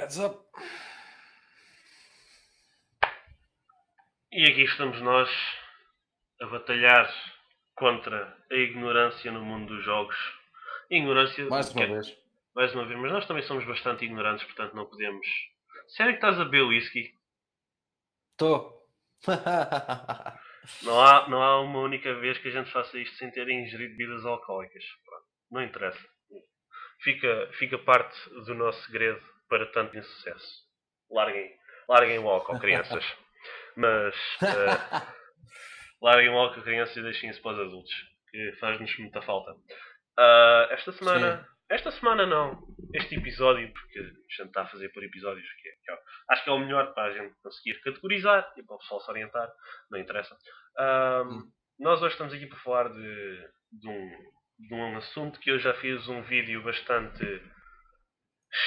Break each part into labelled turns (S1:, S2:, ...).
S1: Heads up.
S2: E aqui estamos nós a batalhar contra a ignorância no mundo dos jogos. Ignorância,
S1: Mais uma vez.
S2: mais uma vez, mas nós também somos bastante ignorantes, portanto não podemos. Sério que estás a beber whisky?
S1: Estou.
S2: Não há uma única vez que a gente faça isto sem ter ingerido bebidas alcoólicas. Pronto, não interessa. Fica parte do nosso segredo para tanto insucesso. Larguem o álcool, crianças. Mas larguem o álcool, crianças, e deixem isso para os adultos, que faz-nos muita falta. Esta
S1: Sim.
S2: semana não. Este episódio, porque a gente está a fazer por episódios, acho que é o melhor para a gente conseguir categorizar e para o pessoal se orientar, não interessa. Nós hoje estamos aqui para falar de um assunto que eu já fiz um vídeo bastante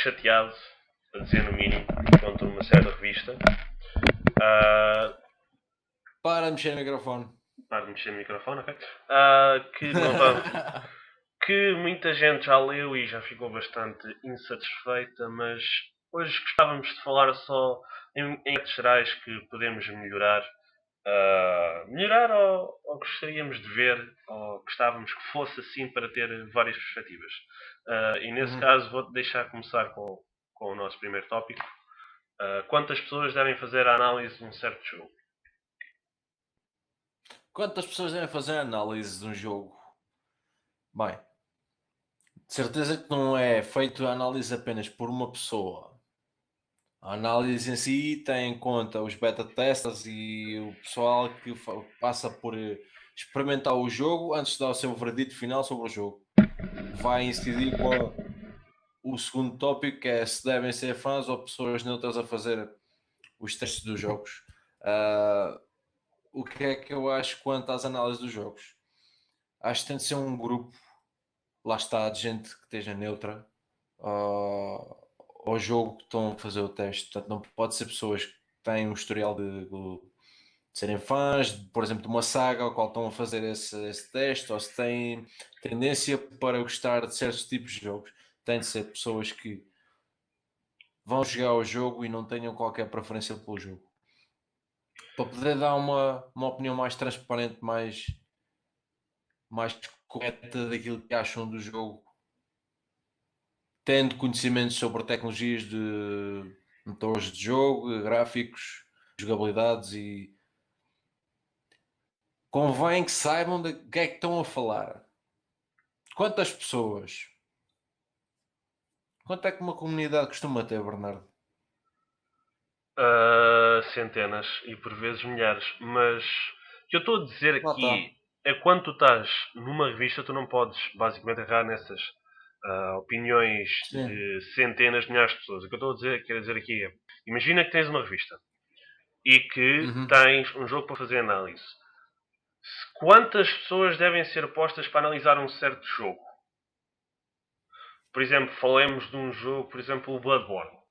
S2: chateado, a dizer no mínimo, contra uma certa revista.
S1: Para de mexer no microfone.
S2: Para de mexer no microfone, ok? Que não vamos. Que muita gente já leu e já ficou bastante insatisfeita, mas hoje gostávamos de falar só em aspectos gerais que podemos melhorar. Melhorar ou gostaríamos de ver, ou gostávamos que fosse assim para ter várias perspectivas. E nesse caso vou-te deixar começar com o nosso primeiro tópico. Quantas pessoas devem fazer a análise de um certo jogo?
S1: Quantas pessoas devem fazer análise de um jogo? Bem, de certeza que não é feito a análise apenas por uma pessoa. A análise em si tem em conta os beta testers e o pessoal que passa por experimentar o jogo antes de dar o seu veredito final sobre o jogo. Vai incidir com o segundo tópico, que é se devem ser fãs ou pessoas neutras a fazer os testes dos jogos. O que é que eu acho quanto às análises dos jogos? Acho que tem de ser um grupo, lá está, de gente que esteja neutra ao jogo que estão a fazer o teste. Portanto, não pode ser pessoas que têm um historial de serem fãs, por exemplo, de uma saga ao qual estão a fazer esse teste, ou se têm tendência para gostar de certos tipos de jogos. Tem de ser pessoas que vão jogar o jogo e não tenham qualquer preferência pelo jogo. Para poder dar uma opinião mais transparente, mais correta daquilo que acham do jogo, tendo conhecimentos sobre tecnologias de motores de jogo, gráficos, jogabilidades, e convém que saibam de que é que estão a falar. Quantas pessoas? Quanto é que uma comunidade costuma ter, Bernardo?
S2: Centenas e por vezes milhares. Mas o que eu estou a dizer
S1: Lá
S2: aqui
S1: está.
S2: é quando tu estás numa revista, tu não podes basicamente agarrar nessas opiniões
S1: Sim.
S2: de centenas de milhares de pessoas. O que eu quero dizer aqui é: imagina que tens uma revista e que tens um jogo para fazer análise. Quantas pessoas devem ser postas para analisar um certo jogo? Por exemplo, falemos de um jogo, por exemplo, o Bloodborne.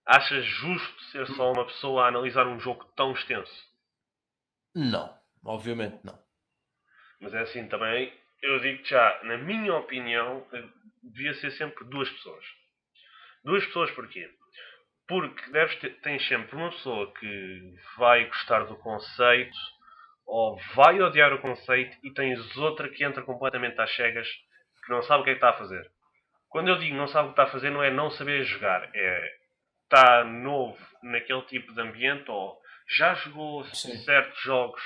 S2: Achas justo ser só uma pessoa a analisar um jogo tão extenso?
S1: Não, obviamente não.
S2: Mas é assim também, eu digo já, na minha opinião, devia ser sempre duas pessoas. Duas pessoas porquê? Porque tens sempre uma pessoa que vai gostar do conceito ou vai odiar o conceito e tens outra que entra completamente às cegas que não sabe o que é que está a fazer. Quando eu digo não sabe o que está a fazer, não é não saber jogar, é está novo naquele tipo de ambiente ou já jogou
S1: Sim.
S2: certos jogos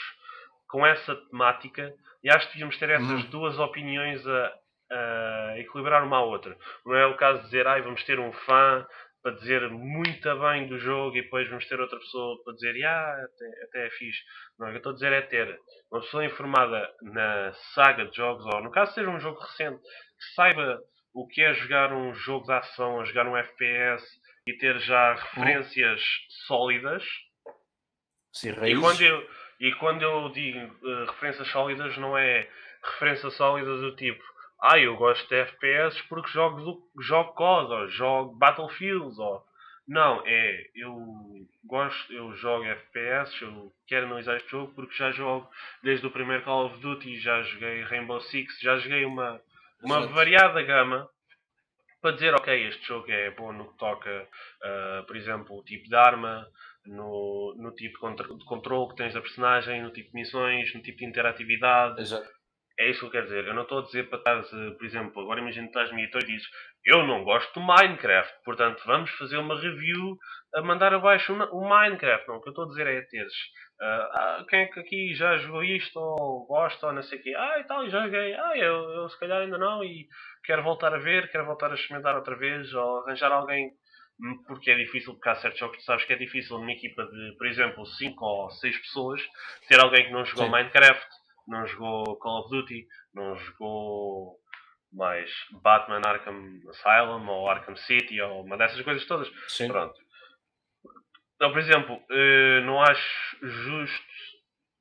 S2: com essa temática e acho que devíamos ter essas duas opiniões a equilibrar uma à outra. Não é o caso de dizer, vamos ter um fã para dizer muito bem do jogo e depois vamos ter outra pessoa para dizer, até é fixe. Não, o que eu estou a dizer é ter uma pessoa informada na saga de jogos, ou no caso seja um jogo recente, que saiba o que é jogar um jogo de ação, a jogar um FPS e ter já referências sólidas.
S1: Sim,
S2: E quando
S1: raízes.
S2: eu, e quando eu digo referências sólidas, não é referência sólida do tipo eu gosto de FPS porque jogo COD ou jogo Battlefield ou... Não, eu jogo FPS, eu quero analisar este jogo porque já jogo desde o primeiro Call of Duty, já joguei Rainbow Six, já joguei uma
S1: Exato.
S2: variada gama para dizer, ok, este jogo é bom no que toca, por exemplo, o tipo de arma, no tipo de controle que tens da personagem, no tipo de missões, no tipo de interatividade.
S1: Exato.
S2: É isso que eu quero dizer. Eu não estou a dizer para estás, por exemplo, agora imagina que estás no editor e dizes eu não gosto do Minecraft, portanto vamos fazer uma review a mandar abaixo o Minecraft. Não, o que eu estou a dizer é teres quem é que aqui já jogou isto ou gosta ou não sei o quê. E tal, e já joguei. Eu se calhar ainda não e quero voltar a ver, quero voltar a experimentar outra vez ou arranjar alguém porque é difícil, porque há certos jogos que tu sabes que é difícil numa equipa de, por exemplo, 5 ou 6 pessoas ter alguém que não jogou
S1: Sim.
S2: Minecraft, não jogou Call of Duty, não jogou mais Batman Arkham Asylum ou Arkham City ou uma dessas coisas todas.
S1: Sim.
S2: Pronto. Então, por exemplo, não acho justo,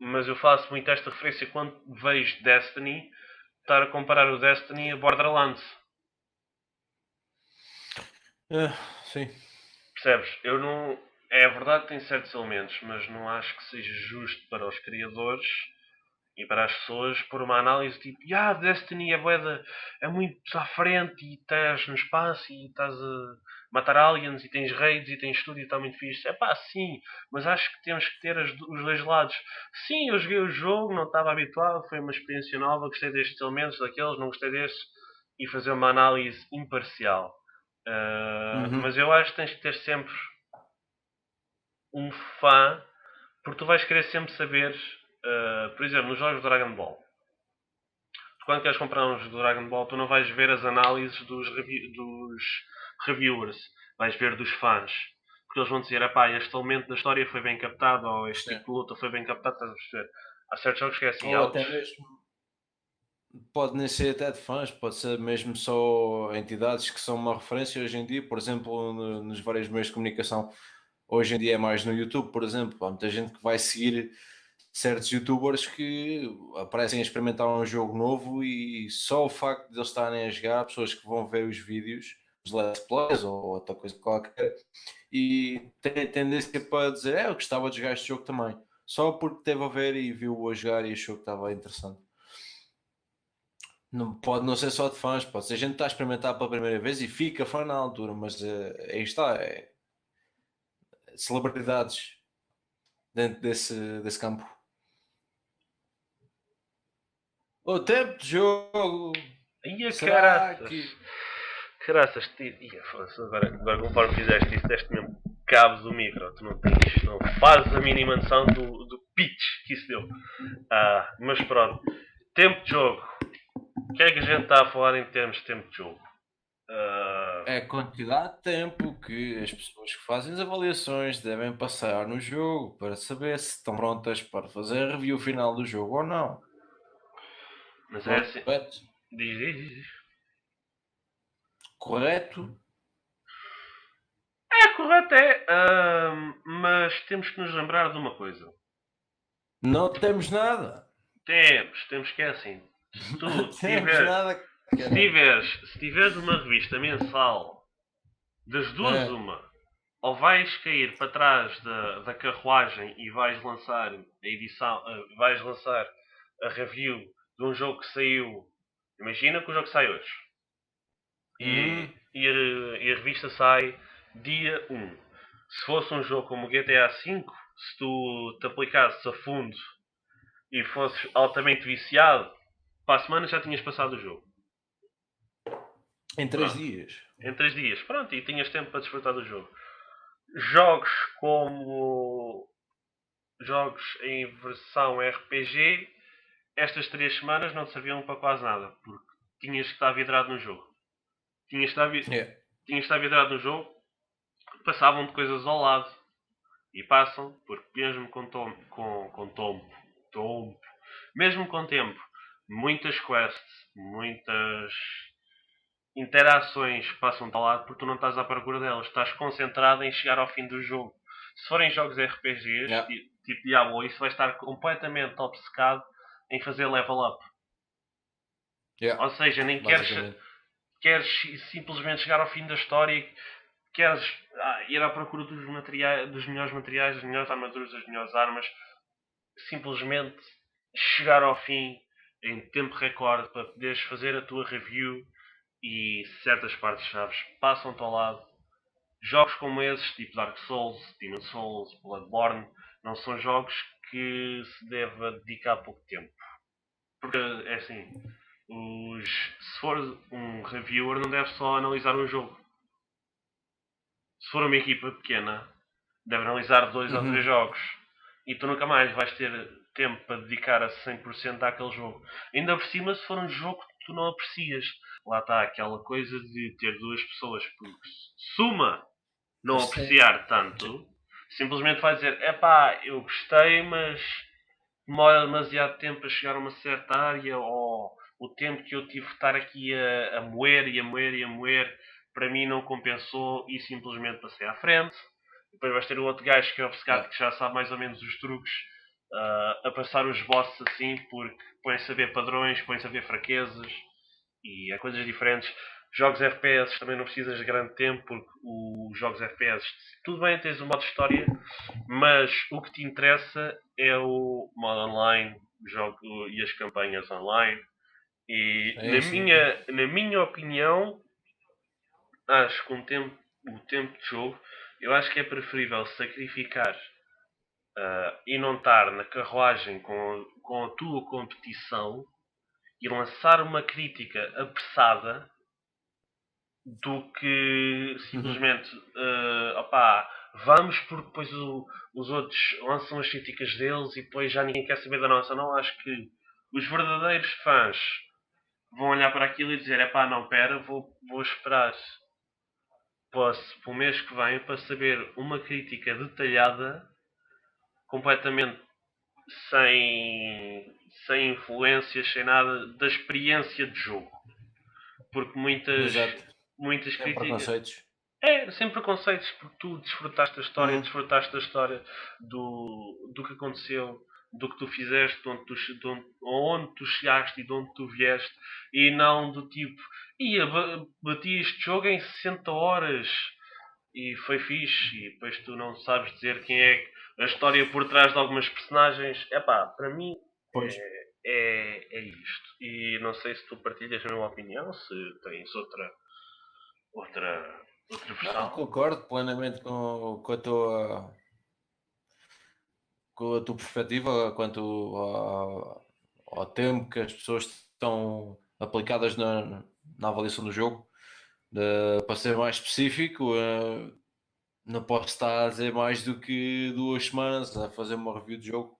S2: mas eu faço muito esta referência quando vejo Destiny, estar a comparar o Destiny a Borderlands.
S1: Sim.
S2: Percebes? Eu não. É verdade que tem certos elementos, mas não acho que seja justo para os criadores e para as pessoas por uma análise tipo, Destiny é bué é muito à frente e estás no espaço e estás a matar aliens e tens raids e tens tudo e está muito fixe. É pá, sim, mas acho que temos que ter os dois lados. Sim, eu joguei o jogo, não estava habituado, foi uma experiência nova, gostei destes elementos, daqueles, não gostei destes e fazer uma análise imparcial.
S1: Uhum.
S2: Mas eu acho que tens que ter sempre um fã, porque tu vais querer sempre saber, por exemplo, nos jogos de Dragon Ball. Tu quando queres comprar uns do Dragon Ball, tu não vais ver as análises dos reviewers, vais ver dos fãs. Porque eles vão dizer, este elemento da história foi bem captado, ou este
S1: Sim.
S2: tipo de luta foi bem captado, estás a perceber? Há certos jogos que é assim,
S1: Ou até mesmo, pode nem ser até de fãs, pode ser mesmo só entidades que são uma referência hoje em dia, por exemplo, nos vários meios de comunicação. Hoje em dia é mais no YouTube, por exemplo. Há muita gente que vai seguir certos youtubers que aparecem a experimentar um jogo novo e só o facto de eles estarem a jogar, pessoas que vão ver os vídeos, os let's plays ou outra coisa qualquer, e têm tendência para dizer, eu gostava de jogar este jogo também. Só porque teve a ver e viu-o a jogar e achou que estava interessante. Não, pode não ser só de fãs, pode ser gente que está a experimentar pela primeira vez e fica fã na altura, mas aí está, é celebridades dentro desse campo. O tempo de jogo,
S2: ia
S1: será
S2: caraças,
S1: que.
S2: caraças, foda-se, agora conforme fizeste isso, deste mesmo cabos do micro, tu não fazes a mínima noção do pitch que isso deu. Mas pronto, tempo de jogo. O que é que a gente está a falar em termos de tempo de jogo? Ah,
S1: É a quantidade de tempo que as pessoas que fazem as avaliações devem passar no jogo para saber se estão prontas para fazer a review final do jogo ou não.
S2: mas é assim.
S1: Correto?
S2: Diz.
S1: Correto?
S2: É correto, mas temos que nos lembrar de uma coisa.
S1: Não temos nada.
S2: Temos que é assim. Se
S1: Não
S2: tu
S1: temos
S2: tiveres,
S1: nada, caralho.
S2: se tiveres uma revista mensal, das duas
S1: É.
S2: uma, ou vais cair para trás da carruagem e vais lançar a edição, vais lançar a review de um jogo que saiu. Imagina que o jogo sai hoje.
S1: Uhum.
S2: E a revista sai dia 1. Se fosse um jogo como o GTA V, se tu te aplicasses a fundo e fosses altamente viciado, para a semana já tinhas passado o jogo.
S1: Em 3
S2: Pronto.
S1: dias.
S2: Em 3 dias. Pronto, e tinhas tempo para desfrutar do jogo. Jogos como jogos em versão RPG, estas 3 semanas não te serviam para quase nada, porque tinhas que estar vidrado no jogo. Tinhas que estar,
S1: É.
S2: tinhas que estar vidrado no jogo, passavam de coisas ao lado. E passam, porque mesmo com tempo, mesmo com tempo, muitas quests, muitas interações passam ao lado porque tu não estás à procura delas, estás concentrado em chegar ao fim do jogo. Se forem jogos RPGs,
S1: Yeah.
S2: tipo Diablo, isso vai estar completamente obcecado em fazer level up.
S1: Yeah.
S2: Ou seja, nem
S1: Basicamente.
S2: queres simplesmente chegar ao fim da história e queres ir à procura dos melhores materiais, das melhores armaduras, das melhores armas, simplesmente chegar ao fim em tempo recorde para poderes fazer a tua review e certas partes-chaves passam-te ao lado. Jogos como esses, tipo Dark Souls, Demon Souls, Bloodborne, não são jogos que se deve dedicar pouco tempo. Porque é assim, se for um reviewer não deve só analisar um jogo. Se for uma equipa pequena, deve analisar 2 ou 3
S1: Uhum.
S2: jogos. E tu nunca mais vais ter tempo para dedicar a 100% àquele jogo. Ainda por cima, se for um jogo que tu não aprecias. Lá está aquela coisa de ter 2 pessoas, porque suma não
S1: Sim.
S2: apreciar tanto, simplesmente vai dizer, epá, eu gostei, mas demora demasiado tempo a chegar a uma certa área, ou o tempo que eu tive de estar aqui a moer e a moer e a moer, para mim não compensou e simplesmente passei à frente. Depois vais ter o outro gajo que é
S1: Yeah.
S2: obcecado, que já sabe mais ou menos os truques, a passar os bosses assim, porque põe-se a ver padrões, põe-se a ver fraquezas e há coisas diferentes. Jogos FPS também não precisas de grande tempo, porque os jogos FPS, tudo bem, tens o modo história, mas o que te interessa é o modo online, o jogo e as campanhas online. E
S1: Sim, sim.
S2: na minha opinião, acho que o tempo de jogo, eu acho que é preferível sacrificar e não estar na carruagem com a tua competição e lançar uma crítica apressada do que
S1: Uhum.
S2: simplesmente opá, vamos porque depois os outros lançam as críticas deles e depois já ninguém quer saber da nossa. Não, acho que os verdadeiros fãs vão olhar para aquilo e dizer, epá, não, pera, vou esperar para o mês que vem para saber uma crítica detalhada, completamente sem, sem influências, sem nada, da experiência de jogo. Porque
S1: Exato.
S2: muitas
S1: Sem
S2: críticas,
S1: preconceitos.
S2: é, sem preconceitos, porque tu
S1: Uhum.
S2: desfrutaste da história do que aconteceu, do que tu fizeste, onde tu chegaste e de onde tu vieste, e não do tipo, ia, bati este jogo em 60 horas e foi fixe, e depois tu não sabes dizer quem é a história por trás de algumas personagens. Epá, para mim
S1: Pois.
S2: é isto. E não sei se tu partilhas a mesma opinião, se tens outra, outra
S1: Não,
S2: versão.
S1: concordo plenamente com a tua perspectiva quanto ao tempo que as pessoas estão aplicadas na avaliação do jogo. Para ser mais específico, não posso estar a dizer mais do que 2 semanas a fazer uma review de jogo.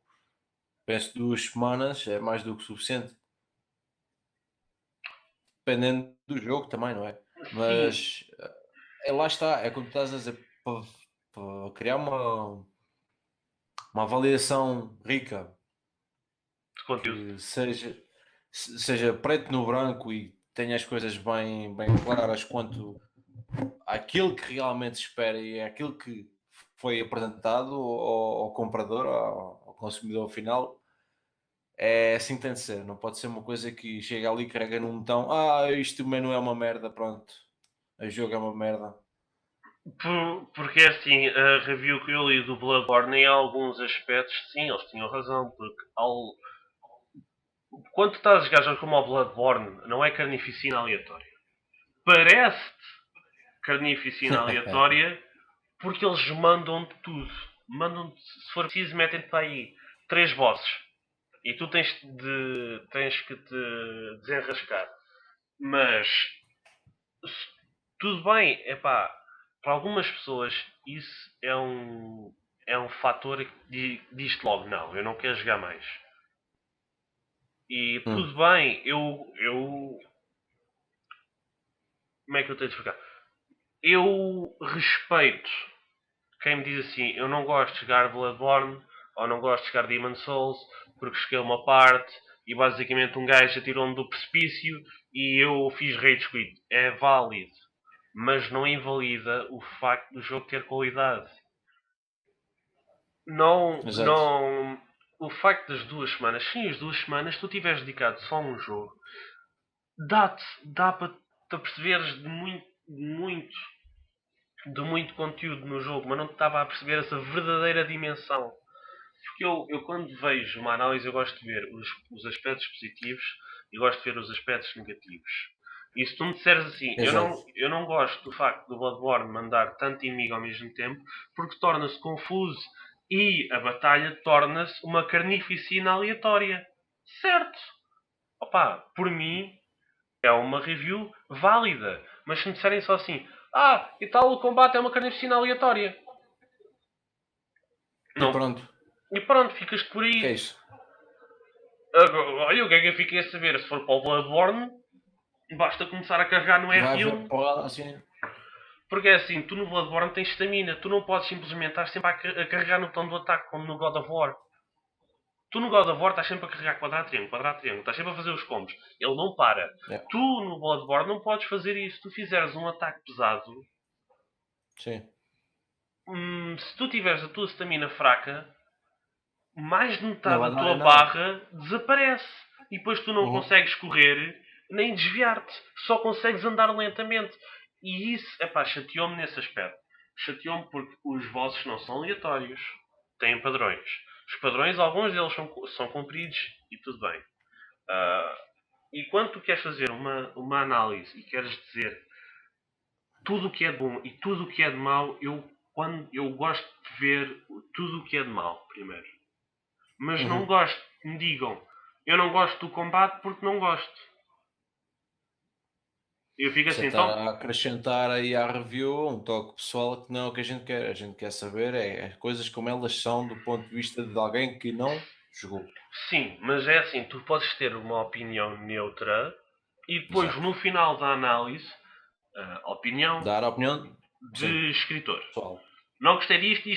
S1: Penso que 2 semanas é mais do que suficiente, dependendo do jogo também, não é?
S2: Sim,
S1: Mas lá está, é como tu estás a dizer, para criar uma avaliação rica
S2: de conteúdo.
S1: que seja preto no branco e tenha as coisas bem claras quanto àquilo que realmente se espera e é aquilo que foi apresentado ao comprador, ao consumidor final, é assim que tem de ser. Não pode ser uma coisa que chega ali, carrega num botão, isto menu é uma merda, pronto. O jogo é uma merda.
S2: Porque é assim, a review que eu li do Bloodborne, em alguns aspectos, sim, eles tinham razão. Porque quando tu estás a jogar jogos como o Bloodborne, não é carnificina aleatória. Parece carnificina aleatória porque eles mandam-te tudo. Mandam-te, se for preciso, metem-te para aí 3 bosses. E tu tens que te desenrascar. Mas tudo bem, é pá, para algumas pessoas isso é um fator que diz logo, não, eu não quero jogar mais. E
S1: Hum.
S2: tudo bem, como é que eu tenho de explicar? Eu respeito quem me diz assim, eu não gosto de jogar Bloodborne ou não gosto de jogar Demon Souls porque cheguei a uma parte e basicamente um gajo atirou-me do precipício e eu fiz rage quit. É válido, mas não invalida o facto do jogo ter qualidade.
S1: Exato.
S2: Não. O facto das 2 semanas, sim, as 2 semanas, tu tiveres dedicado só a um jogo, dá para te perceberes de muito conteúdo no jogo, mas não te estava a perceber essa verdadeira dimensão. Porque eu quando vejo uma análise, eu gosto de ver os aspectos positivos e gosto de ver os aspectos negativos. E se tu me disseres assim,
S1: Exato.
S2: eu não gosto do facto do Bloodborne mandar tanto inimigo ao mesmo tempo, porque torna-se confuso e a batalha torna-se uma carnificina aleatória. Certo. Opa, por mim é uma review válida. Mas se me disserem só assim, e tal, o combate é uma carnificina aleatória.
S1: E
S2: Não.
S1: pronto.
S2: E pronto, ficas por
S1: Que é
S2: aí.
S1: isso?
S2: Olha, o que é que eu fiquei a saber? Se for para o Bloodborne, basta começar a carregar no
S1: Vai haver
S2: R1.
S1: porrada assim.
S2: Porque é assim, tu no Bloodborne tens estamina. Tu não podes simplesmente estar sempre a carregar no botão do ataque, como no God of War. Tu no God of War estás sempre a carregar quadrado, triângulo. Estás sempre a fazer os combos. Ele não para.
S1: Yeah.
S2: Tu no Bloodborne não podes fazer isso. Se tu fizeres um ataque pesado,
S1: Sim.
S2: se tu tiveres a tua estamina fraca, mais de
S1: Não
S2: metade
S1: vai
S2: da
S1: dar em
S2: tua
S1: nada.
S2: barra desaparece. E depois tu não
S1: Uhum.
S2: consegues correr nem desviar-te. Só consegues andar lentamente. E isso, chateou-me nesse aspecto. Chateou-me porque os bosses não são aleatórios. Têm padrões. Os padrões, alguns deles são cumpridos e tudo bem. Ah, e quando tu queres fazer uma análise e queres dizer tudo o que é de bom e tudo o que é de mau, eu gosto de ver tudo o que é de mau primeiro. Mas não
S1: Uhum.
S2: gosto que me digam eu não gosto do combate porque não gosto. Eu fico
S1: Você
S2: assim,
S1: está
S2: então,
S1: a acrescentar aí à review um toque pessoal que não é o que a gente quer. A gente quer saber coisas como elas são do ponto de vista de alguém que não jogou.
S2: sim, mas é assim, tu podes ter uma opinião neutra e depois
S1: Exato.
S2: no final da análise, opinião
S1: Dar a opinião, sim,
S2: de escritor.
S1: pessoal.
S2: Não gostei disto.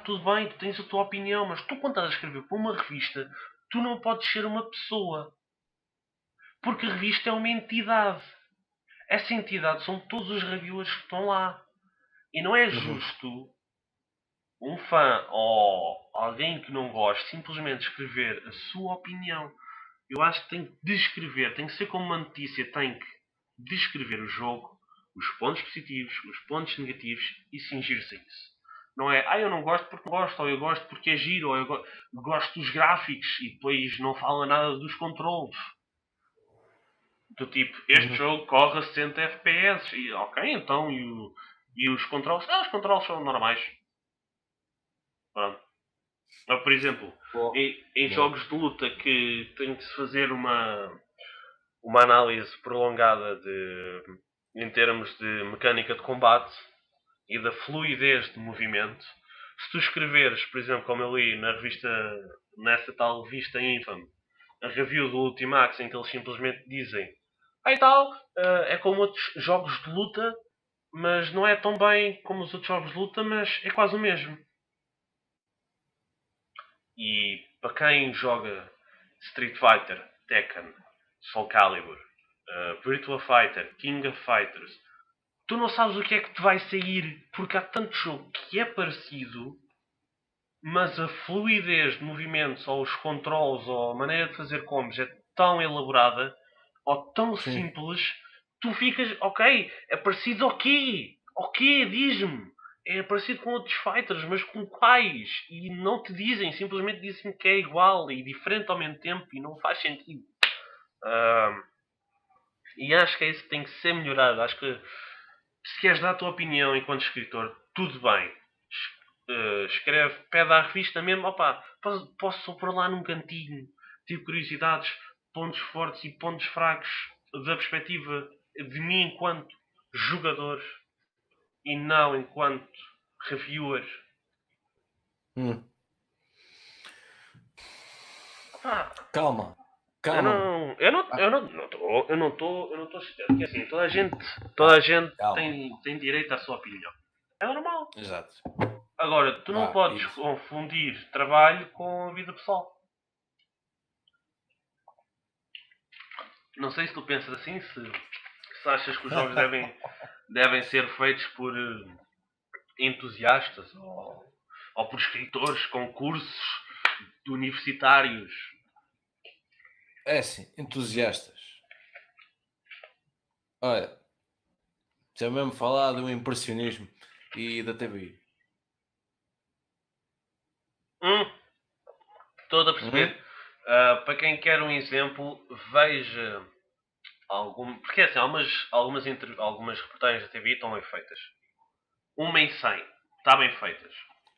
S2: Tudo bem, tu tens a tua opinião, mas tu quando estás a escrever para uma revista, tu não podes ser uma pessoa. Porque a revista é uma entidade. Essa entidade são todos os reviewers que estão lá. E não é
S1: Uhum.
S2: justo um fã ou alguém que não goste simplesmente escrever a sua opinião. Eu acho que tem que descrever, tem que ser como uma notícia, tem que descrever o jogo, os pontos positivos, os pontos negativos e cingir-se a isso. Não é, eu não gosto porque gosto, ou eu gosto porque é giro, ou eu gosto dos gráficos e depois não fala nada dos controles. Do tipo, este
S1: Uhum.
S2: jogo corre a 60 FPS. E ok, então, e os controles? Os controles são normais. Pronto. Ou, por exemplo,
S1: Boa.
S2: em
S1: Boa.
S2: jogos de luta que tem que se fazer uma análise prolongada em termos de mecânica de combate e da fluidez de movimento, se tu escreveres, por exemplo, como eu li na revista, nessa tal revista Infam, a review do Ultimax, em que eles simplesmente dizem e tal, é como outros jogos de luta, mas não é tão bem como os outros jogos de luta, mas é quase o mesmo. E para quem joga Street Fighter, Tekken, Soul Calibur, Virtua Fighter, King of Fighters, tu não sabes o que é que te vai sair, porque há tanto jogo que é parecido, mas a fluidez de movimentos, ou os controles, ou a maneira de fazer combos é tão elaborada, ou tão
S1: Sim.
S2: simples, tu ficas, ok, é parecido ao quê? Ao quê? Diz-me. É parecido com outros fighters, mas com quais? E não te dizem, simplesmente dizem que é igual e diferente ao mesmo tempo e não faz sentido. Ah, e acho que é isso que tem que ser melhorado. Acho que se queres dar a tua opinião enquanto escritor, tudo bem. Escreve, pede à revista mesmo, posso só pôr lá num cantinho, tipo curiosidades, pontos fortes e pontos fracos da perspectiva de mim enquanto jogador e não enquanto reviewer.
S1: Hum.
S2: Opá,
S1: Calma.
S2: eu
S1: Calma.
S2: não,
S1: Ah,
S2: eu não estou chateado, porque assim, toda a gente
S1: calma.
S2: tem direito à sua opinião. É normal.
S1: Exato.
S2: Agora, tu não podes
S1: Isso.
S2: confundir trabalho com a vida pessoal. Não sei se tu pensas assim, se achas que os jogos devem ser feitos por entusiastas ou por escritores com cursos universitários.
S1: É assim, entusiastas. Olha, se eu mesmo falar do impressionismo e da TVI.
S2: Estou a
S1: Uhum.
S2: perceber. Para quem quer um exemplo, veja Porque assim, algumas reportagens da TV estão bem feitas. Uma em 100 está bem feitas.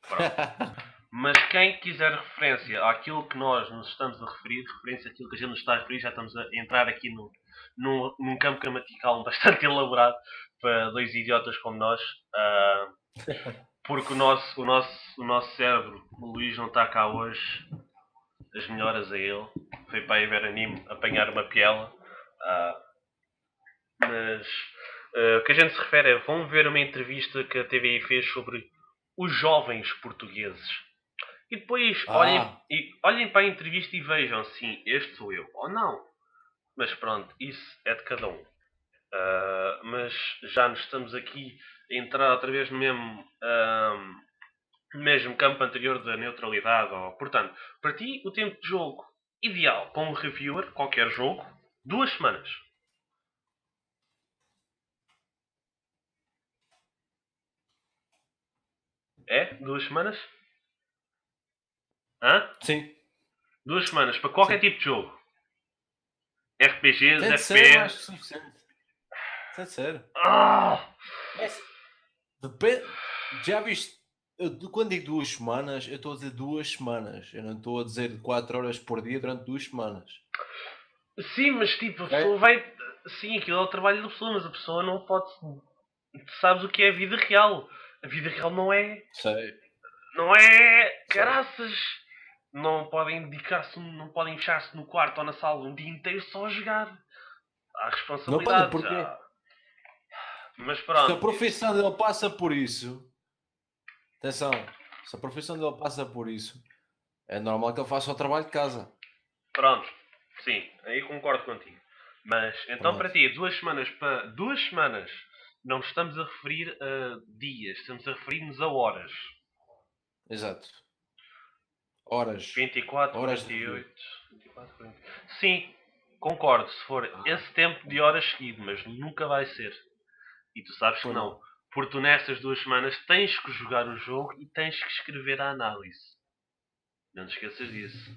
S2: Pronto. Mas quem quiser referência àquilo que nós nos estamos a referir, referência àquilo que a gente nos está a referir, já estamos a entrar aqui num campo gramatical bastante elaborado para dois idiotas como nós. Porque o nosso cérebro, o Luís, não está cá hoje. As melhoras a ele. Foi para ir ver anime, apanhar uma piela. Mas o que a gente se refere é, vão ver uma entrevista que a TVI fez sobre os jovens portugueses. E depois olhem para a entrevista e vejam, sim, este sou eu, ou não. Mas pronto, isso é de cada um. Mas já nos estamos aqui a entrar outra vez no mesmo campo anterior da neutralidade. Portanto, para ti, o tempo de jogo ideal para um reviewer, qualquer jogo, 2 semanas. É? 2 semanas? Hã?
S1: Sim.
S2: 2 semanas para qualquer tipo de jogo. RPGs,
S1: Tem de ser mais
S2: FPS.
S1: que suficiente. Tem de ser. Depende. Já viste? Quando digo 2 semanas, eu estou a dizer 2 semanas. Eu não estou a dizer 4 horas por dia durante 2 semanas.
S2: Sim, mas tipo, a pessoa vai. Sim, aquilo é o trabalho da pessoa, mas a pessoa não pode. Sabes o que é a vida real? A vida real não é.
S1: Sei.
S2: Não é. Caraças! Não podem dedicar-se, não podem fechar-se no quarto ou na sala um dia inteiro só a jogar. Há
S1: Não podem,
S2: responsabilidades.
S1: porque
S2: Mas
S1: se a
S2: pronto.
S1: profissão dele passa por isso, atenção, se a profissão dele passa por isso, é normal que ele faça o trabalho de casa.
S2: Pronto. Sim, aí concordo contigo. Mas então
S1: Pronto.
S2: para ti, 2 semanas para. 2 semanas. Não estamos a referir a dias, estamos a referir-nos a horas.
S1: Exato. Horas.
S2: 24,
S1: Horas
S2: 48, 24, 40. Sim, concordo, se for esse tempo de horas seguido, mas nunca vai ser. E tu sabes que não. Porque tu nestas 2 semanas tens que jogar o jogo e tens que escrever a análise. Não te esqueças disso.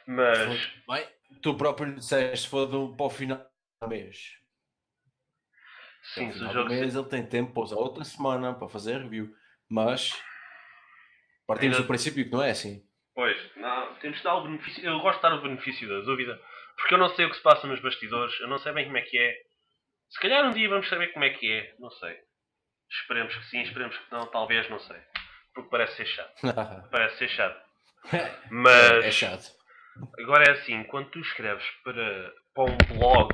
S2: Mas.
S1: Bem, tu próprio disseste, se for para o final do mês.
S2: Sim,
S1: No
S2: se o
S1: final do
S2: jogo.
S1: mês ele tem tempo para usar outra semana para fazer review. Mas partimos
S2: Ainda.
S1: do princípio que não é assim.
S2: Pois, não, temos de dar o benefício. Eu gosto de dar o benefício da dúvida. Porque eu não sei o que se passa nos bastidores. Eu não sei bem como é que é. Se calhar um dia vamos saber como é que é. Não sei. Esperemos que sim, esperemos que não. Talvez, não sei. Porque parece ser chato. Parece ser chato. Mas.
S1: É chato.
S2: Agora é assim, quando tu escreves para um blog,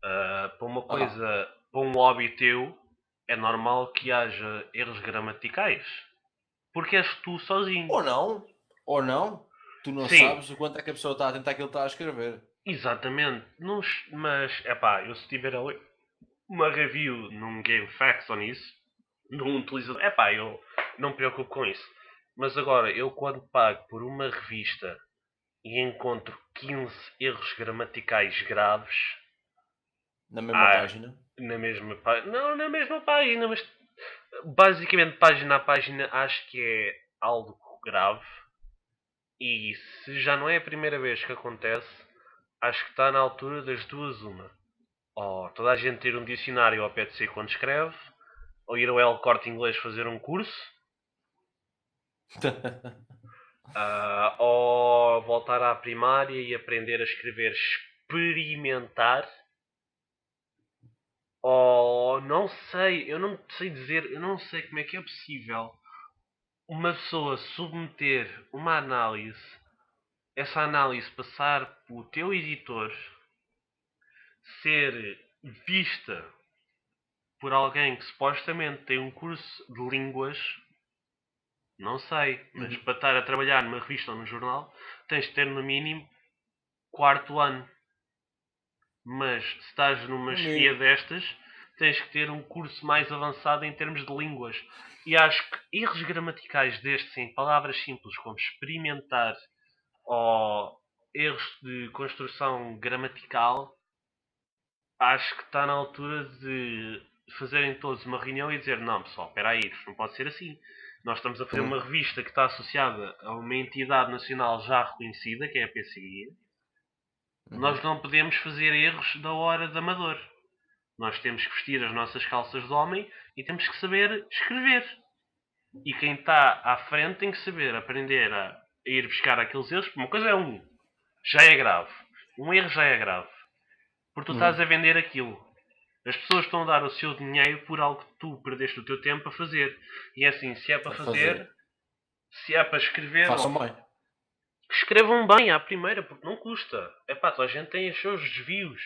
S2: para uma coisa, para um hobby teu, é normal que haja erros gramaticais. Porque és tu sozinho.
S1: Ou não. Tu não
S2: Sim,
S1: sabes o quanto é que a pessoa está a tentar aquilo que está a escrever.
S2: exatamente. Mas, é pá, eu se tiver ali uma review num GameFAQs ou nisso, num utilizador, é pá, eu não me preocupo com isso. Mas agora, eu quando pago por uma revista e encontro 15 erros gramaticais graves,
S1: Na mesma página.
S2: na mesma página. Não, na mesma página, mas basicamente página a página acho que é algo grave. E se já não é a primeira vez que acontece, acho que está na altura das duas uma. Ou toda a gente ter um dicionário ao pé de si quando escreve, ou ir ao El Corte Inglês fazer um curso, ou voltar à primária e aprender a escrever experimentar. Ou não sei, eu não sei dizer, eu não sei como é que é possível uma pessoa submeter uma análise, essa análise passar pelo teu editor, ser vista por alguém que supostamente tem um curso de línguas, não sei, mas para estar a trabalhar numa revista ou num jornal, tens de ter no mínimo quarto ano. Mas se estás numa chefia destas, tens que ter um curso mais avançado em termos de línguas. E acho que erros gramaticais destes em palavras simples como experimentar ou erros de construção gramatical, acho que está na altura de fazerem todos uma reunião e dizer: não, pessoal, espera aí, isto não pode ser assim. Nós estamos a fazer uma revista que está associada a uma entidade nacional já reconhecida, que é a PCI. Nós não podemos fazer erros da hora de amador. Nós temos que vestir as nossas calças de homem e temos que saber escrever. E quem está à frente tem que saber aprender a ir buscar aqueles erros. Uma coisa é já é grave. Um erro já é grave. Porque tu estás a vender aquilo. As pessoas estão a dar o seu dinheiro por algo que tu perdeste o teu tempo a fazer. E é assim, se é para fazer, se é para escrever,
S1: façam bem.
S2: escrevam bem à primeira, porque não custa. É pá, toda a gente tem os seus desvios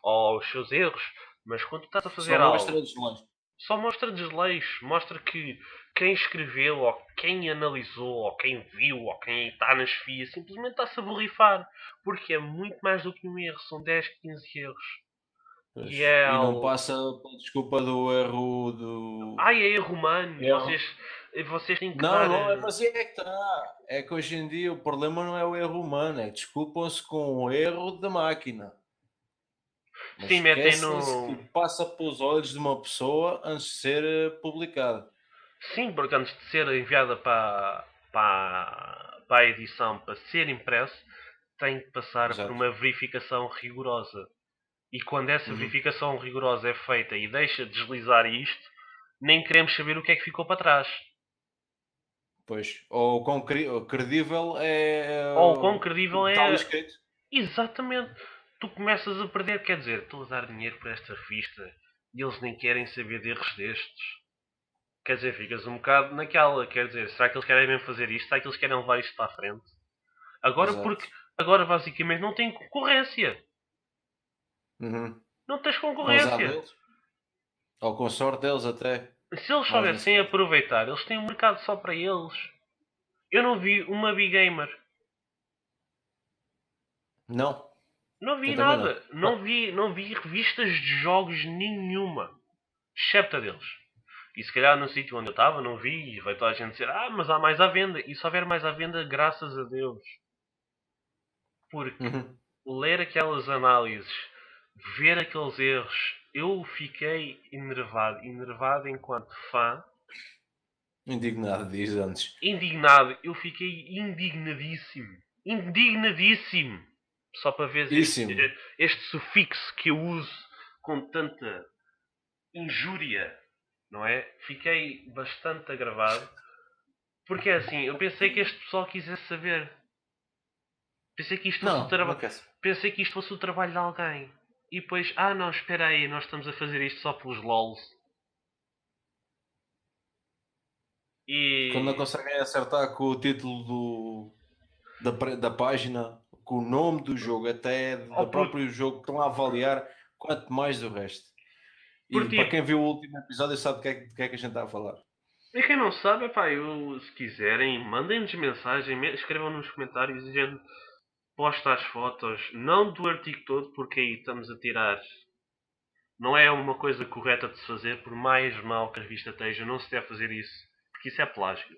S2: ou os seus erros, mas quando tu estás a fazer
S1: Só mostra
S2: algo,
S1: desleixo.
S2: só mostra desleixo, mostra que quem escreveu, ou quem analisou, ou quem viu, ou quem está nas FIAs, simplesmente está-se a borrifar. Porque é muito mais do que um erro, são 10, 15 erros.
S1: Pois.
S2: E é
S1: E não
S2: algo.
S1: passa pela desculpa do erro do.
S2: Ai, é erro humano,
S1: Erro.
S2: vocês têm que
S1: Não,
S2: dar.
S1: não, mas é que está. É que hoje em dia o problema não é o erro humano, é que desculpam-se com o erro da máquina. Mas
S2: Sim, metem
S1: esquecem-se que
S2: no.
S1: passa pelos olhos de uma pessoa antes de ser publicada.
S2: Sim, porque antes de ser enviada para a edição, para ser impresso, tem que passar por
S1: Exato.
S2: uma verificação rigorosa. E quando essa verificação rigorosa é feita e deixa deslizar isto, nem queremos saber o que é que ficou para trás.
S1: Pois. Ou o quão credível é
S2: Ou o quão
S1: o
S2: credível
S1: que está ali
S2: é.
S1: escrito.
S2: Exatamente. Tu começas a perder, quer dizer, estou a dar dinheiro para esta revista e eles nem querem saber de erros destes. Quer dizer, ficas um bocado naquela, quer dizer, será que eles querem mesmo fazer isto? Será que eles querem levar isto para a frente? Agora
S1: Exato.
S2: porque agora basicamente não tem concorrência.
S1: Uhum.
S2: Não tens
S1: Com azar
S2: concorrência.
S1: deles. Ou com sorte deles até.
S2: Se eles
S1: Mais na
S2: soubessem
S1: sorte.
S2: aproveitar, eles têm um mercado só para eles. Eu não vi uma Big Gamer.
S1: Não.
S2: Não
S1: Eu
S2: vi
S1: também não.
S2: nada. Não vi revistas de jogos nenhuma. Excepto a deles. E se calhar no sítio onde eu estava não vi e vai toda a gente dizer mas há mais à venda. E se houver mais à venda, graças a Deus. Porque
S1: Uhum.
S2: ler aquelas análises, ver aqueles erros, eu fiquei enervado enquanto fã,
S1: Indignado diz antes.
S2: indignado, eu fiquei indignadíssimo, só para ver
S1: Íssimo.
S2: este sufixo que eu uso com tanta injúria, não é? Fiquei bastante agravado, porque é assim, eu pensei que este pessoal quisesse saber. Pensei que isto fosse o
S1: Não, não
S2: trabalho.
S1: quer saber.
S2: Pensei que isto fosse o trabalho de alguém. E depois, não, espera aí, nós estamos a fazer isto só pelos LOLs.
S1: Quando não
S2: E.
S1: conseguem acertar com o título da página, com o nome do jogo, até
S2: Oh
S1: do
S2: puto,
S1: próprio jogo que estão a avaliar, quanto mais do resto.
S2: por
S1: E para
S2: tipo.
S1: quem viu o último episódio sabe de que é que a gente está a falar.
S2: E quem não sabe, se quiserem, mandem-nos mensagem, escrevam nos comentários e a gente posta as fotos, não do artigo todo, porque aí estamos a tirar. Não é uma coisa correta de se fazer, por mais mal que a revista esteja, não se deve fazer isso, porque isso é plágio.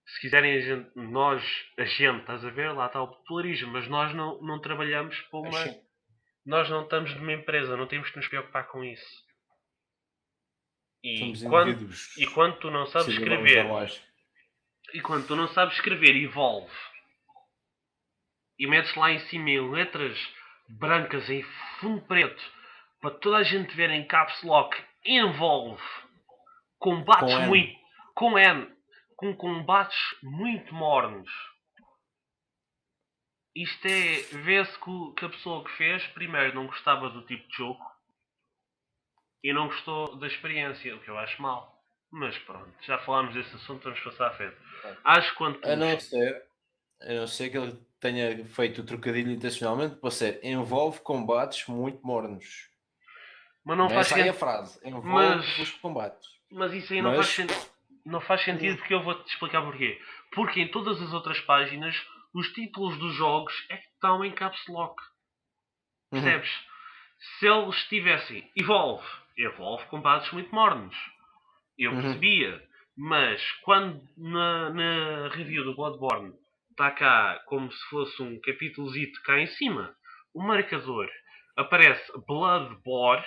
S2: Se quiserem a gente, estás a ver, lá está o popularismo, mas nós não trabalhamos para uma.
S1: Sim.
S2: Nós não estamos numa empresa, não temos que nos preocupar com isso. E
S1: Somos
S2: quando,
S1: indivíduos
S2: e quando tu não sabes
S1: cidadãos
S2: escrever,
S1: normais.
S2: e quando tu não sabes escrever, evolve. E metes lá em cima em letras brancas em fundo preto, para toda a gente ver em caps lock, envolve.
S1: Com
S2: Combates
S1: N.
S2: muito. Com N. Com combates muito mornos. Isto é. Vê-se que a pessoa que fez, primeiro, não gostava do tipo de jogo e não gostou da experiência, o que eu acho mal. Mas pronto, já falámos desse assunto, vamos passar à frente. Acho que quando
S1: A não
S2: puxa.
S1: ser, a não ser que ele tenha feito o trocadilho intencionalmente para ser envolve combates muito mornos.
S2: Mas não faz
S1: Essa aí é a
S2: sentido.
S1: frase.
S2: Mas.
S1: Envolve os combates.
S2: Mas isso aí
S1: Mas
S2: não faz sentido porque eu vou-te explicar porquê. Porque em todas as outras páginas, os títulos dos jogos é que estão em caps lock. Percebes? Se eles tivessem evolve combates muito mornos. Eu percebia. Mas quando na review do Bloodborne está cá como se fosse um capítulozito cá em cima, o marcador aparece Bloodborne,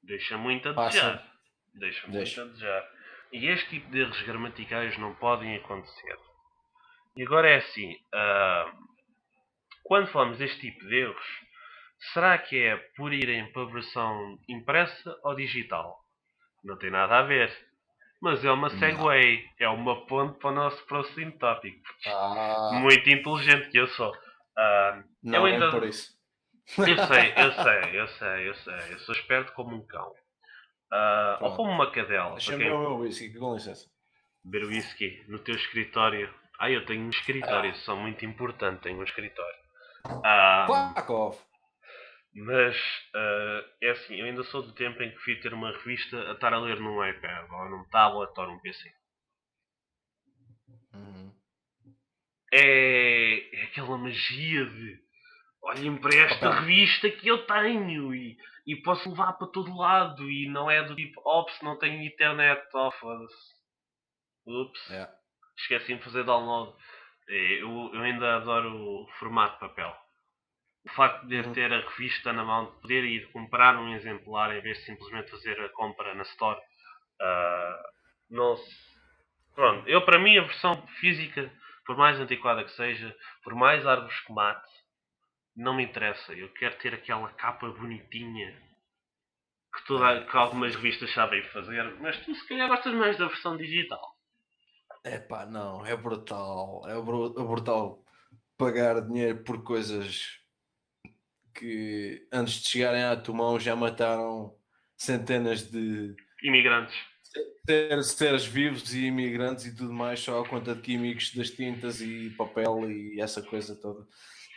S2: deixa muito a
S1: passa.
S2: desejar. Deixa muito a desejar. E este tipo de erros gramaticais não podem acontecer. E agora é assim. quando falamos deste tipo de erros, será que é por irem para a versão impressa ou digital? Não tem nada a ver. Mas é uma
S1: Não.
S2: segue, é uma ponte para o nosso próximo tópico.
S1: Ah,
S2: Muito inteligente que eu sou. Eu
S1: não, nem por
S2: ainda.
S1: isso.
S2: Eu sou esperto como um cão. Ou como
S1: Pronto.
S2: uma cadela, para
S1: Deixa-me ver
S2: quem
S1: o meu whisky, com licença.
S2: beber whisky no teu escritório. Eu tenho um escritório, sou muito importante, tenho um escritório. Ah,
S1: Fuck off.
S2: mas é assim, eu ainda sou do tempo em que fui ter uma revista a estar a ler num iPad, ou num tablet, ou num PC.
S1: Uhum.
S2: É aquela magia de olhem para esta
S1: Papel.
S2: revista que eu tenho e posso levar para todo lado e não é do tipo, ops, não tenho internet, oh foda-se. Ups,
S1: É.
S2: esqueci de fazer download. Eu ainda adoro o formato de papel. O facto de
S1: Uhum.
S2: ter a revista na mão, de poder ir comprar um exemplar em vez de simplesmente fazer a compra na store, ah, não se... Pronto, eu para mim a versão física, por mais antiquada que seja, por mais árvores que mate, não me interessa. Eu quero ter aquela capa bonitinha que
S1: É
S2: algumas
S1: fixe.
S2: revistas sabem fazer, mas tu se calhar gostas mais da versão digital.
S1: Epá, não, é brutal. É brutal pagar dinheiro por coisas que antes de chegarem à tua mão já mataram centenas de
S2: Imigrantes.
S1: seres vivos e imigrantes e tudo mais, só a conta de químicos das tintas e papel e essa coisa toda.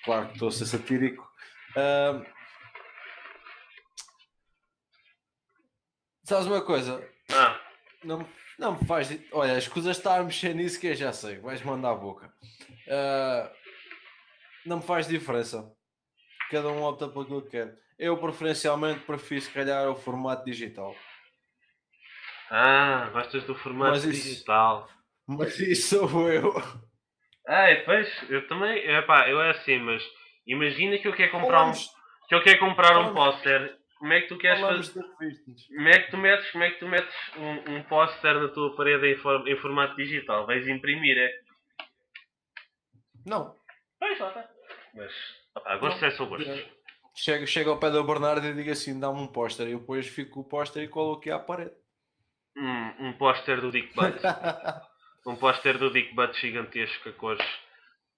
S1: Claro que estou a ser satírico. Ah, sabes uma coisa?
S2: Ah,
S1: Não me faz. Olha, as coisas estar a mexer nisso que eu já sei, vais mandar a boca. Ah, não me faz diferença. Cada um opta por aquilo que quer. Eu preferencialmente prefiro se calhar o formato digital.
S2: gostas do
S1: Mas
S2: formato
S1: isso,
S2: digital.
S1: mas isso sou eu.
S2: Pois, eu também, epá, eu é assim, mas imagina que eu quero comprar
S1: Falamos,
S2: um
S1: falamos,
S2: póster. Como é que tu queres fazer?
S1: falamos de revistas.
S2: Como é que tu metes um póster na tua parede em formato digital? Vais imprimir, é?
S1: Não,
S2: Pois, lá está. Mas, opá, gostos
S1: não.
S2: é só gostos.
S1: Chego ao pé do Bernardo e digo assim: dá-me um póster. E eu depois fico com o póster e colo aqui à parede.
S2: Um póster do Dick Butt. Um póster do Dick Butt gigantesco a cores.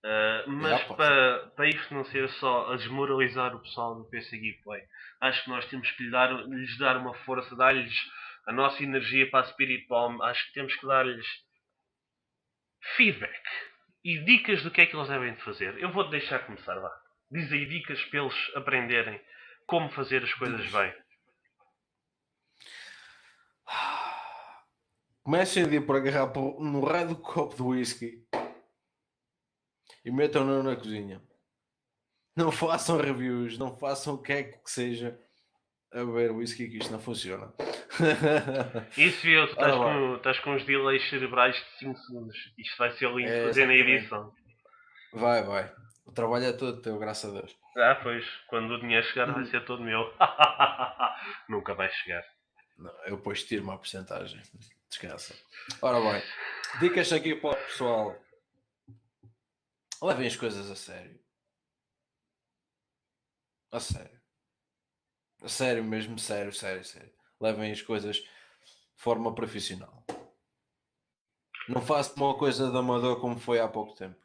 S1: É,
S2: Mas
S1: pode ser.
S2: para isto não ser só a desmoralizar o pessoal do PC Geekplay, acho que nós temos que lhes dar uma força, dar-lhes a nossa energia para a Spirit Bomb. Acho que temos que dar-lhes feedback e dicas do que é que eles devem de fazer. Eu vou-te deixar começar lá. Diz aí dicas para eles aprenderem como fazer as coisas
S1: Diz.
S2: bem.
S1: Comecem a ir por agarrar no raio do copo de whisky e metam-no na cozinha. Não façam reviews, não façam o que é que seja a beber whisky que isto não funciona.
S2: Isso eu, tu
S1: Ora bem,
S2: estás com uns delays cerebrais de 5 segundos. Isto vai ser lindo de
S1: é
S2: fazer na
S1: exatamente.
S2: edição.
S1: Vai. O trabalho é todo teu, graças a Deus.
S2: Pois, quando o dinheiro chegar vai
S1: Hum.
S2: ser todo meu. Nunca vai chegar.
S1: Não, eu depois tiro uma porcentagem. Descansa. Ora bem, dicas aqui para o pessoal. Levem as coisas a sério. A sério. A sério mesmo, sério. Levem as coisas de forma profissional. Não façam uma coisa de amador como foi há pouco tempo.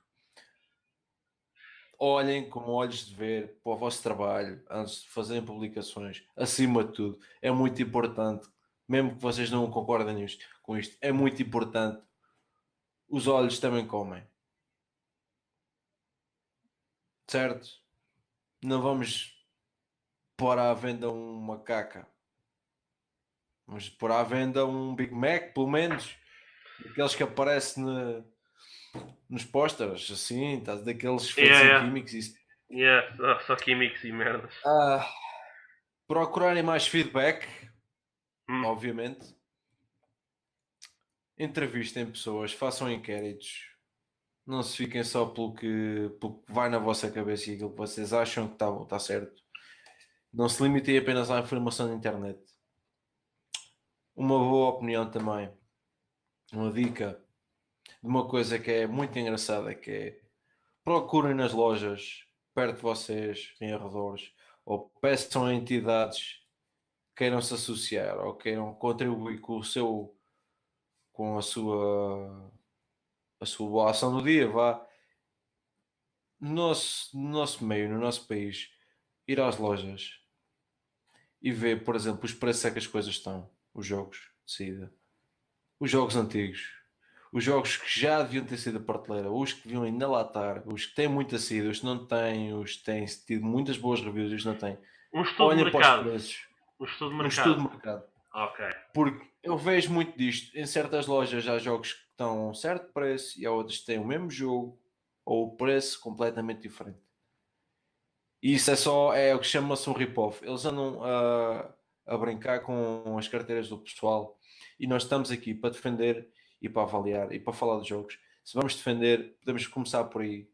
S1: Olhem com olhos de ver para o vosso trabalho antes de fazerem publicações. Acima de tudo, é muito importante, mesmo que vocês não concordem com isto, é muito importante. Os olhos também comem, certo? Não vamos pôr à venda uma caca. Vamos pôr à venda um Big Mac, pelo menos. Daqueles que aparecem nos pósteres, assim, tá, daqueles feitos em
S2: Yeah,
S1: químicos. Isso.
S2: yeah. Só químicos e merdas.
S1: Ah, procurarem mais feedback,
S2: Hum.
S1: obviamente. Entrevistem pessoas, façam inquéritos. Não se fiquem só pelo que vai na vossa cabeça e aquilo que vocês acham que está certo. Não se limitem apenas à informação da internet. Uma boa opinião também, uma dica de uma coisa que é muito engraçada, que é procurem nas lojas. perto de vocês, em arredores, ou peçam a entidades que queiram se associar ou queiram contribuir com o seu, com a sua boa ação do dia, vá. No nosso meio, no nosso país, ir às lojas e ver, por exemplo, os preços a que as coisas estão, os jogos de saída, os jogos antigos, os jogos que já deviam ter sido a prateleira, os que deviam ainda lá estar, os que têm muita saída, os que não têm, os que têm tido muitas boas reviews e os que não têm.
S2: Um estudo de
S1: Olhem para os
S2: mercado.
S1: preços,
S2: Um estudo de
S1: um estudo
S2: mercado.
S1: de mercado.
S2: Ok.
S1: Porque eu vejo muito disto. Em certas lojas há jogos que estão a um certo preço e há outras que têm o mesmo jogo ou o preço completamente diferente. E isso é o que chama-se um rip-off. Eles andam a brincar com as carteiras do pessoal e nós estamos aqui para defender e para avaliar e para falar de jogos. Se vamos defender, podemos começar por aí.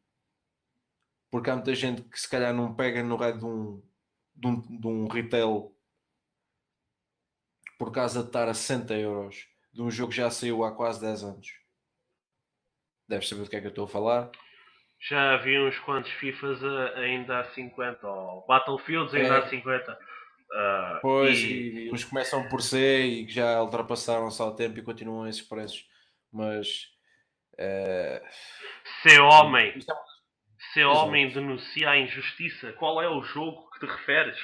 S1: Porque há muita gente que se calhar não pega no raio de um retail por causa de estar a 60 € de um jogo que já saiu há quase 10 anos. Deves saber do que é que eu estou a falar.
S2: Já vi uns quantos FIFAs ainda a 50, ou Battlefields ainda a
S1: É,
S2: 50.
S1: pois,
S2: E
S1: e uns começam por C e que já ultrapassaram-se ao tempo e continuam a esses preços. Mas eh,
S2: ser homem,
S1: isto é
S2: ser homem
S1: exato.
S2: denuncia a injustiça. Qual é o jogo que te referes?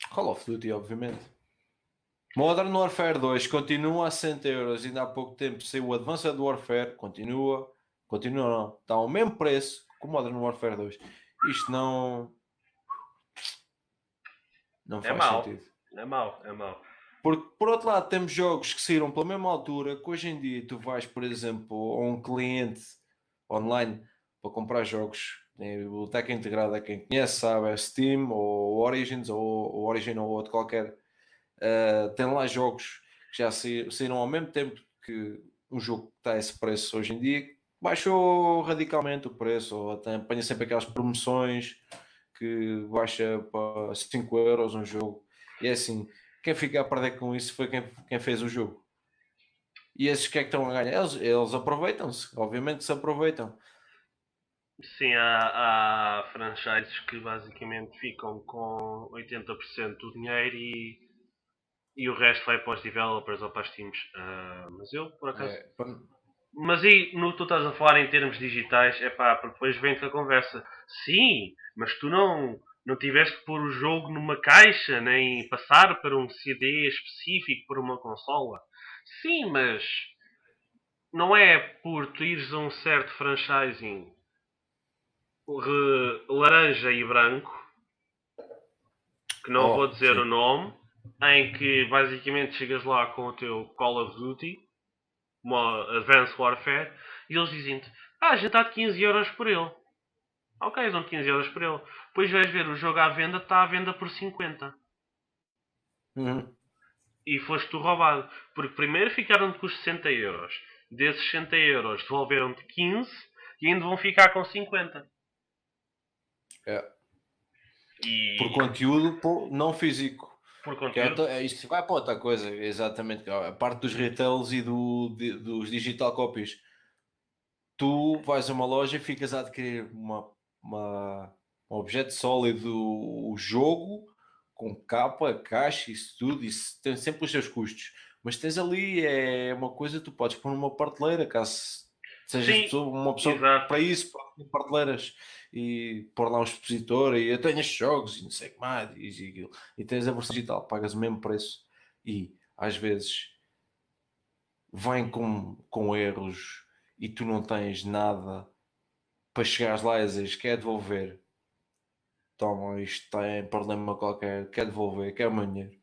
S1: Call of Duty, obviamente. Modern Warfare 2 continua a 60 €. Ainda há pouco tempo saiu o Advanced Warfare. Continua não. Está ao mesmo preço que o Modern Warfare 2. Isto não
S2: É
S1: faz
S2: mau.
S1: sentido.
S2: É mau, é mau.
S1: Porque, por outro lado, temos jogos que saíram pela mesma altura, que hoje em dia tu vais, por exemplo, a um cliente online para comprar jogos. Tem a biblioteca integrada, quem conhece sabe, é Steam ou Origins ou Origin ou outro qualquer. Tem lá jogos que já saíram ao mesmo tempo que um jogo que está a esse preço hoje em dia. Baixou radicalmente o preço, ou até apanha sempre aquelas promoções que baixa para 5 € um jogo. E é assim, quem fica a perder com isso foi quem fez o jogo. E esses que é que estão a ganhar? Eles aproveitam-se, obviamente que se aproveitam.
S2: Sim, há franchises que basicamente ficam com 80% do dinheiro e o resto vai para os developers ou para as teams. Mas eu, por acaso.
S1: É,
S2: Mas aí, no que tu estás a falar em termos digitais, é pá, porque depois vem-te a conversa. Sim, mas tu não tiveste que pôr o jogo numa caixa, nem passar para um CD específico para uma consola. Sim, mas não é por tu ires a um certo franchising laranja e branco, que não vou
S1: oh,
S2: dizer o
S1: sim.
S2: nome, em que basicamente chegas lá com o teu Call of Duty, uma Advanced Warfare, e eles dizem-te: a gente está de 15 € por ele. Ok, dão 15 € por ele. Depois vais ver o jogo à venda, está à venda por 50.
S1: Uhum.
S2: E foste tu roubado. Porque primeiro ficaram-te com os 60 €. Desses 60 € devolveram-te 15 e ainda vão ficar com 50.
S1: É. Por
S2: E
S1: conteúdo não físico.
S2: por
S1: Que
S2: conteúdo,
S1: isto vai para outra coisa, exatamente. Que é a parte dos retails e dos digital copies. Tu vais a uma loja e ficas a adquirir um objeto sólido, o jogo, com capa, caixa, isso tudo, isso tem sempre os seus custos. Mas tens ali é uma coisa que tu podes pôr numa prateleira, caso sejas
S2: sim,
S1: uma pessoa
S2: exato.
S1: para isso, para ter prateleiras e pôr lá um expositor e eu tenho estes jogos e não sei o que mais e aquilo. E tens a versão digital, pagas o mesmo preço e às vezes vem com erros e tu não tens nada para chegares lá e dizes quer devolver, toma, isto tem problema qualquer, quer devolver, quer o meu dinheiro.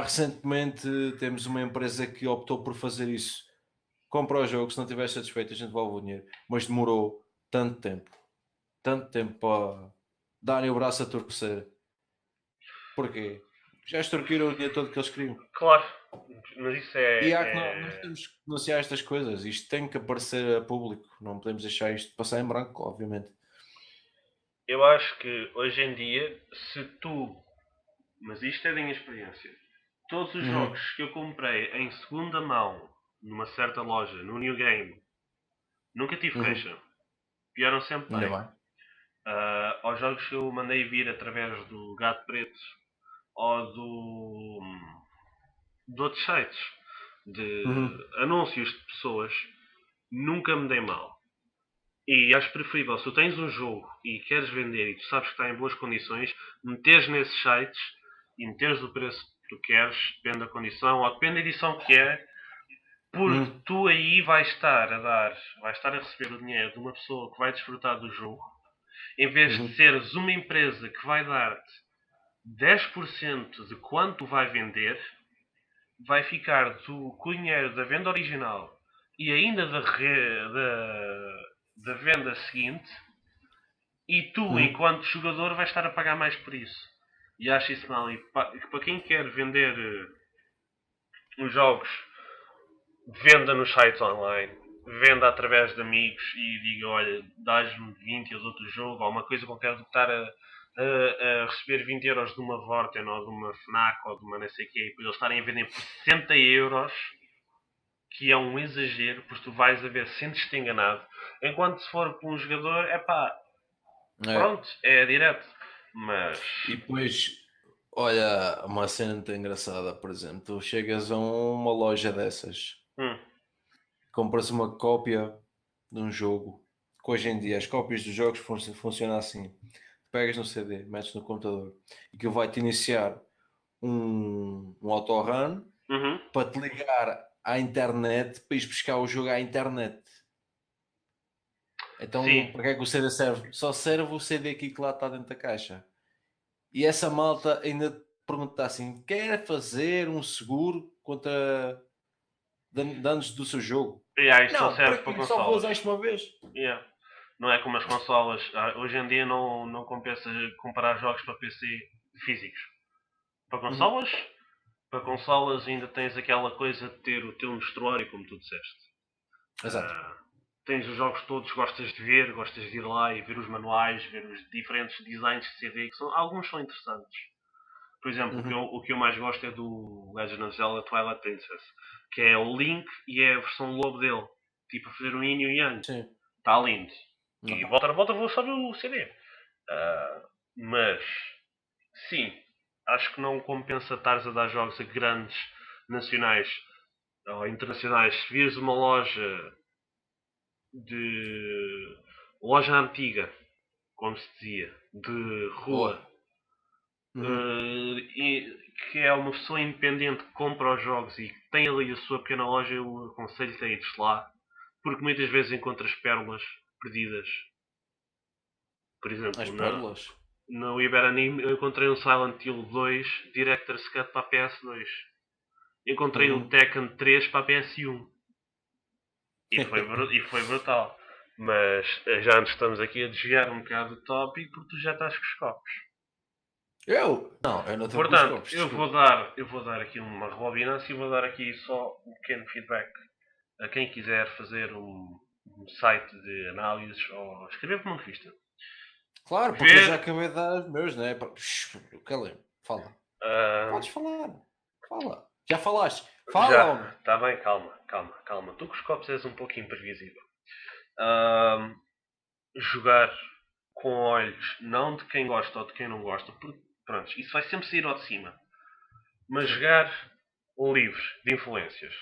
S1: Recentemente temos uma empresa que optou por fazer isso. Compra o jogo, se não estiver satisfeito, a gente devolve o dinheiro. Mas demorou tanto tempo para darem o braço a torcer. Porquê? Já extorquiram o dinheiro todo que eles queriam.
S2: Claro, mas isso
S1: E há que nós temos que denunciar estas coisas. Isto tem que aparecer a público. Não podemos deixar isto passar em branco, obviamente.
S2: eu acho que hoje em dia, se tu, mas isto é da minha experiência, todos os jogos
S1: Uhum.
S2: que eu comprei em segunda mão, numa certa loja, no New Game, nunca tive
S1: Uhum.
S2: queixa. Pioram sempre
S1: Ainda
S2: bem.
S1: bem.
S2: Aos jogos que eu mandei vir através do Gato Preto ou de outros sites de anúncios de pessoas, nunca me dei mal. E acho preferível, se tu tens um jogo e queres vender e tu sabes que está em boas condições, meteres nesses sites e meteres o preço que tu queres, depende da condição ou depende da edição que é, porque tu aí vais estar a receber o dinheiro de uma pessoa que vai desfrutar do jogo, em vez de seres uma empresa que vai dar-te 10% de quanto vai vender, vai ficar com o dinheiro da venda original e ainda da venda seguinte, e tu, enquanto jogador, vais estar a pagar mais por isso. E acho isso mal. E para quem quer vender os jogos, venda nos sites online, venda através de amigos e diga, olha, dás-me 20 euros outro jogo, ou uma coisa qualquer do que estar a receber 20 euros de uma Vorten ou de uma Fnac ou de uma não sei o quê, e depois eles estarem a vender por 60 euros, que é um exagero, porque tu vais a ver, sentes-te enganado. Enquanto se for para um jogador, é pá, pronto, é direto. Mas.
S1: E depois, olha, uma cena muito engraçada, por exemplo, tu chegas a uma loja dessas, compras uma cópia de um jogo, que hoje em dia as cópias dos jogos funcionam assim. Pegas no CD, metes no computador e que vai-te iniciar um autorun para te ligar à internet para ir buscar o jogo à internet. Então,
S2: Sim.
S1: para que é que o CD serve? Só serve o CD aqui que lá está dentro da caixa. E essa malta ainda pergunta assim: quer fazer um seguro contra danos do seu jogo?
S2: Yeah, isto só
S1: Não, para
S2: serve para
S1: quê? Só vou
S2: consolas.
S1: usar isto uma vez.
S2: Yeah. Não é como as consolas. Hoje em dia não compensa comprar jogos para PC físicos. Para consolas, ainda tens aquela coisa de ter o teu mostruário, como tu disseste.
S1: Exato.
S2: Tens os jogos todos, gostas de ver, gostas de ir lá e ver os manuais, ver os diferentes designs de CD, que alguns são interessantes. Por exemplo, o que eu mais gosto é do Legend of Zelda Twilight Princess, que é o Link e é a versão lobo dele, tipo a fazer um yin e um yang.
S1: Sim.
S2: Está lindo. E
S1: Não.
S2: volta vou só ver o CD. Mas, sim, acho que não compensa estares a dar jogos a grandes nacionais ou internacionais. Se vires uma loja antiga, como se dizia, de
S1: Boa.
S2: rua, que é uma pessoa independente que compra os jogos e que tem ali a sua pequena loja, eu aconselho-te a ires lá, porque muitas vezes encontras pérolas perdidas. Por exemplo,
S1: As pérolas.
S2: no Iberanime eu encontrei um Silent Hill 2 Director's Cut para a PS2. Encontrei um Tekken 3 para a PS1. E foi brutal. Mas já antes estamos aqui a desviar um bocado do tópico porque tu já estás com os copos.
S1: Não, eu não estou com os
S2: Portanto,
S1: copos.
S2: eu vou dar aqui uma rebobinância e vou dar aqui só um pequeno feedback a quem quiser fazer um site de análises ou escrever para uma revista.
S1: Claro, porque eu já acabei de dar os meus, não é? Calem, fala. Podes falar. Fala. Já falaste. Fala,
S2: Já,
S1: homem.
S2: está bem, calma. Tu com os copos és um pouco imprevisível. Jogar com olhos, não de quem gosta ou de quem não gosta, porque, pronto, isso vai sempre sair ao de cima. Mas jogar livre de influências.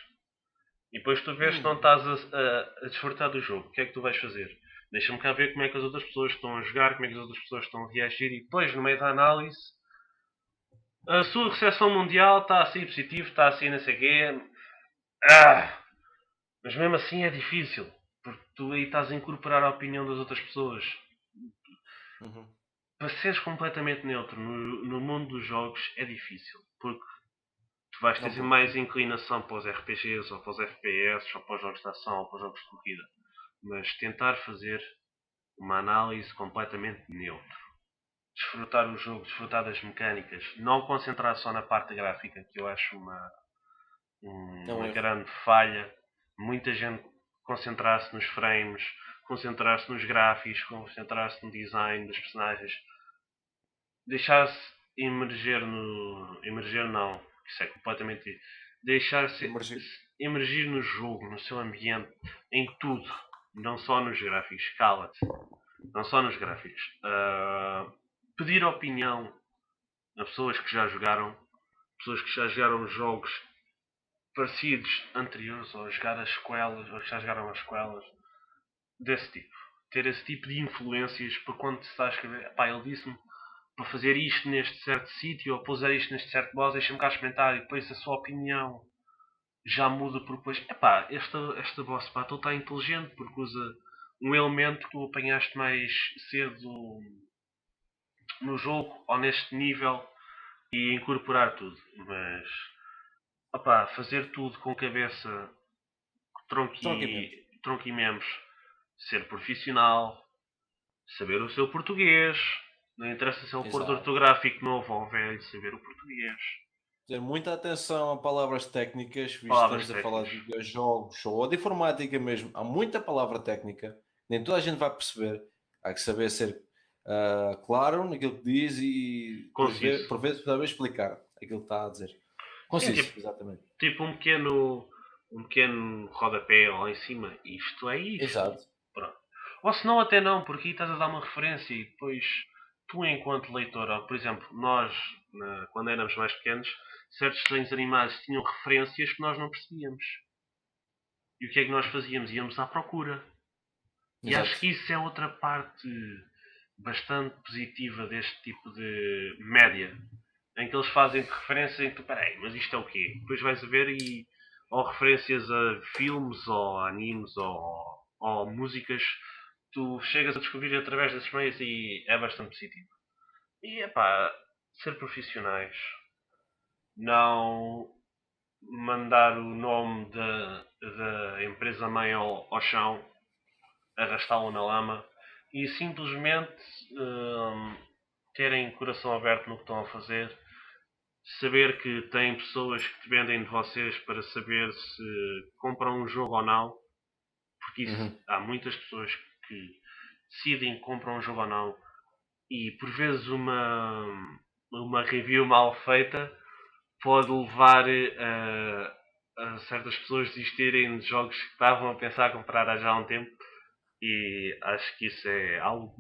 S2: E depois tu vês que não estás a desfrutar do jogo. O que é que tu vais fazer? Deixa-me cá ver como é que as outras pessoas estão a jogar, como é que as outras pessoas estão a reagir e depois, no meio da análise, a sua recepção mundial está a sair positivo, está a sair não sei o quê. Mas mesmo assim é difícil, porque tu aí estás a incorporar a opinião das outras pessoas. Para seres completamente neutro no mundo dos jogos é difícil, porque tu vais ter mais inclinação para os RPGs, ou para os FPS, ou para os jogos de ação, ou para os jogos de corrida. Mas tentar fazer uma análise completamente neutro. Desfrutar o jogo, desfrutar das mecânicas, não concentrar só na parte gráfica, que eu acho uma grande falha. Muita gente concentrar-se nos frames, concentrar-se nos gráficos, concentrar-se no design dos personagens, deixar-se emergir não, isso é completamente deixar-se emergir no jogo, no seu ambiente, em tudo, não só nos gráficos, cala-te, não só nos gráficos. Pedir opinião a pessoas que já jogaram jogos parecidos anteriores, ou jogar as sequelas, ou que já jogaram as sequelas, desse tipo. Ter esse tipo de influências para quando se está a escrever, pá, ele disse-me para fazer isto neste certo sítio, ou para usar isto neste certo boss, deixa-me cá experimentar, e depois a sua opinião já muda por depois, epá, esta boss battle está inteligente, porque usa um elemento que tu apanhaste mais cedo no jogo, ou neste nível, e incorporar tudo. Mas, opá, fazer tudo com cabeça, tronco e membros, ser profissional, saber o seu português, não interessa se é um acordo
S1: Exato.
S2: ortográfico novo ou velho, saber o português.
S1: Ter muita atenção a palavras técnicas, visto que
S2: Palavras
S1: estamos a falar
S2: técnicas.
S1: de videojogos ou de informática mesmo, há muita palavra técnica, nem toda a gente vai perceber. Há que saber ser claro naquilo que diz e
S2: Conciso.
S1: por vezes saber explicar aquilo que está a dizer.
S2: Sim,
S1: Conciso, exatamente.
S2: tipo um pequeno rodapé lá em cima. Isto é isto.
S1: Exato.
S2: Pronto. Ou se não, até não, porque aí estás a dar uma referência e depois tu, enquanto leitor, ou, por exemplo, nós, quando éramos mais pequenos, certos desenhos animados tinham referências que nós não percebíamos. E o que é que nós fazíamos? Íamos à procura. E acho
S1: Exato.
S2: que isso é outra parte bastante positiva deste tipo de média, em que eles fazem referência em que tu, peraí, mas isto é o quê? Depois vais a ver e ou referências a filmes ou animes ou músicas, tu chegas a descobrir através desses meios e é bastante positivo. E é pá, ser profissionais, não mandar o nome da empresa mãe ao chão, arrastá-lo na lama e simplesmente terem coração aberto no que estão a fazer, saber que tem pessoas que dependem de vocês para saber se compram um jogo ou não, porque isso, há muitas pessoas que decidem que compram um jogo ou não, e por vezes uma review mal feita pode levar a certas pessoas desistirem de jogos que estavam a pensar comprar há já um tempo, e acho que isso é algo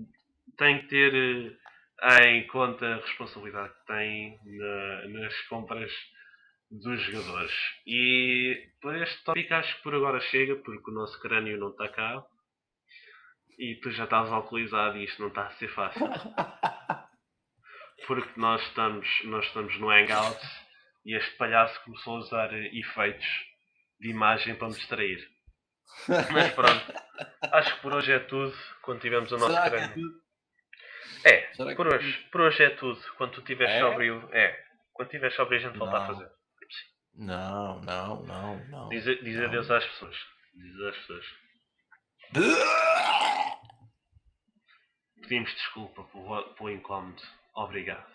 S2: que tem que ter em conta a responsabilidade que tem nas compras dos jogadores. E por este tópico acho que por agora chega, porque o nosso crânio não está cá e tu já estás alcoolizado e isto não está a ser fácil. Porque nós estamos no Hangout e este palhaço começou a usar efeitos de imagem para me distrair. Mas pronto, acho que por hoje é tudo. Quando tivermos o nosso
S1: Será que é
S2: crânio.
S1: tudo?
S2: É,
S1: Será que
S2: por
S1: é
S2: hoje.
S1: tudo?
S2: Por hoje é tudo. Quando tu estiveres
S1: É?
S2: sóbrio. É. Quando estiveres sóbrio a gente volta a
S1: Não,
S2: fazer.
S1: não, não, não, não.
S2: Diz adeus
S1: Não.
S2: às pessoas. Diz às pessoas. Pedimos desculpa pelo incómodo. Obrigado.